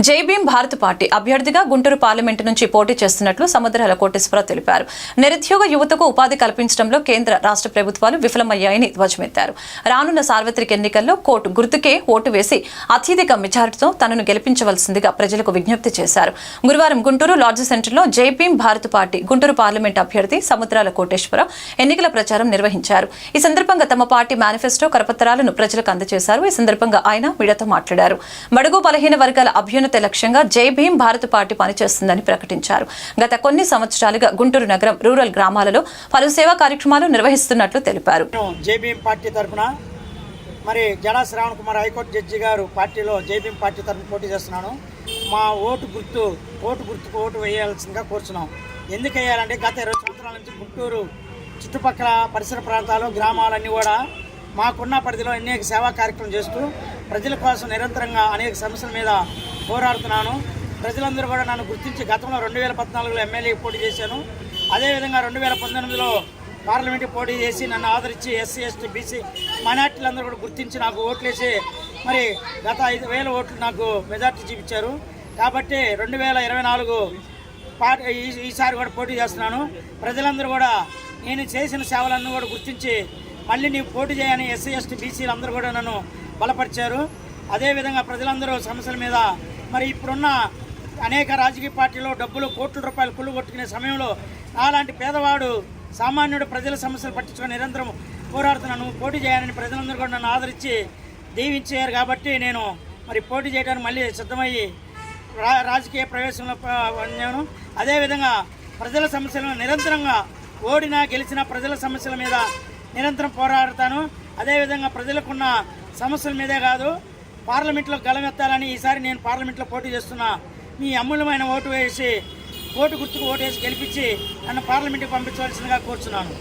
జై భీమ్ భారత్ పార్టీ అభ్యర్థిగా గుంటూరు పార్లమెంటు నుంచి పోటీ చేస్తున్నట్లు సముద్రాల కోటేశ్వరరావు తెలిపారు. నిరుద్యోగ యువతకు ఉపాధి కల్పించడంలో కేంద్ర రాష్ట్ర ప్రభుత్వాలు విఫలమయ్యాయని ధ్వజమెత్తారు. రానున్న సార్వత్రిక ఎన్నికల్లో కోర్టు గుర్తుకే ఓటు వేసి అత్యధిక మెజారిటీతో తనను గెలిపించవలసిందిగా ప్రజలకు విజ్ఞప్తి చేశారు. గురువారం గుంటూరు లాడ్జ్ సెంటర్లో జై భీమ్ భారత్ పార్టీ గుంటూరు పార్లమెంటు అభ్యర్థి సముద్రాల కోటేశ్వరరావు ఎన్నికల ప్రచారం నిర్వహించారు. ఈ సందర్భంగా తమ పార్టీ మేనిఫెస్టో కరపత్రాలను ప్రజలకు అందజేశారు. ఈ సందర్భంగా ఆయన మీడియాతో మాట్లాడారు. బడుగు బలహీన వర్గాల అభ్యున్నత లక్ష్యంగా జై భీమ్ భారత్ పార్టీ పనిచేస్తుందని ప్రకటించారు. గత కొన్ని సంవత్సరాలుగా గుంటూరు నగరం రూరల్ గ్రామాలలో పలు సేవా కార్యక్రమాలు నిర్వహిస్తున్నట్లు తెలిపారు. జై భీమ్ పార్టీ తరఫున మరి జడా శ్రావణ్ కుమార్ హైకోర్టు జడ్జి గారు పార్టీలో జై భీమ్ పార్టీ తరఫున పోటీ చేస్తున్నాను. మా ఓటు గుర్తుకు ఓటు వేయాల్సిందిగా కోరుచున్నాం. ఎందుకు వేయాలంటే గత 20 సంవత్సరాల నుంచి గుంటూరు చుట్టుపక్కల పరిసర ప్రాంతాలు గ్రామాలన్నీ కూడా మాకున్న పరిధిలో అనేక సేవా కార్యక్రమం చేస్తూ ప్రజల కోసం నిరంతరంగా అనేక సమస్యల మీద పోరాడుతున్నాను. ప్రజలందరూ కూడా నన్ను గుర్తించి గతంలో 2014లో ఎమ్మెల్యే పోటీ చేశాను. అదేవిధంగా 2019లో పార్లమెంటు పోటీ చేసి నన్ను ఆదరించి ఎస్సీ ఎస్టీ బీసీ మైనార్టీలందరూ కూడా గుర్తించి నాకు ఓట్లేసి మరి గత 5,000 ఓట్లు నాకు మెజార్టీ చూపించారు. కాబట్టి 2024 ఈసారి కూడా పోటీ చేస్తున్నాను. ప్రజలందరూ కూడా నేను చేసిన సేవలన్నీ కూడా గుర్తించి మళ్ళీ నీవు పోటీ చేయని ఎస్సీ ఎస్టీ బీసీలు అందరూ కూడా నన్ను బలపరిచారు. అదేవిధంగా ప్రజలందరూ సమస్యల మీద మరి ఇప్పుడున్న అనేక రాజకీయ పార్టీలో డబ్బులు కోట్ల రూపాయలు కుళ్ళు కొట్టుకునే సమయంలో అలాంటి పేదవాడు సామాన్యుడు ప్రజల సమస్యలు పట్టించుకొని నిరంతరం పోరాడుతున్నాను. పోటీ చేయాలని ప్రజలందరూ కూడా నన్ను ఆదరించి దీవించారు. కాబట్టి నేను మరి పోటీ చేయడానికి మళ్ళీ సిద్ధమయ్యి రాజకీయ ప్రవేశంలో ఉన్నాను. అదేవిధంగా ప్రజల సమస్యలను నిరంతరంగా ఓడినా గెలిచిన ప్రజల సమస్యల మీద నిరంతరం పోరాడతాను. అదేవిధంగా ప్రజలకున్న సమస్యల మీదే కాదు పార్లమెంట్లో గలమెత్తాలని ఈసారి నేను పార్లమెంట్లో పోటీ చేస్తున్నా. మీ అమూల్యమైన ఓటు వేసి ఓటు గుర్తుకు ఓటు వేసి గెలిపించి నన్ను పార్లమెంట్కి పంపించవలసిందిగా కోరుచున్నాను.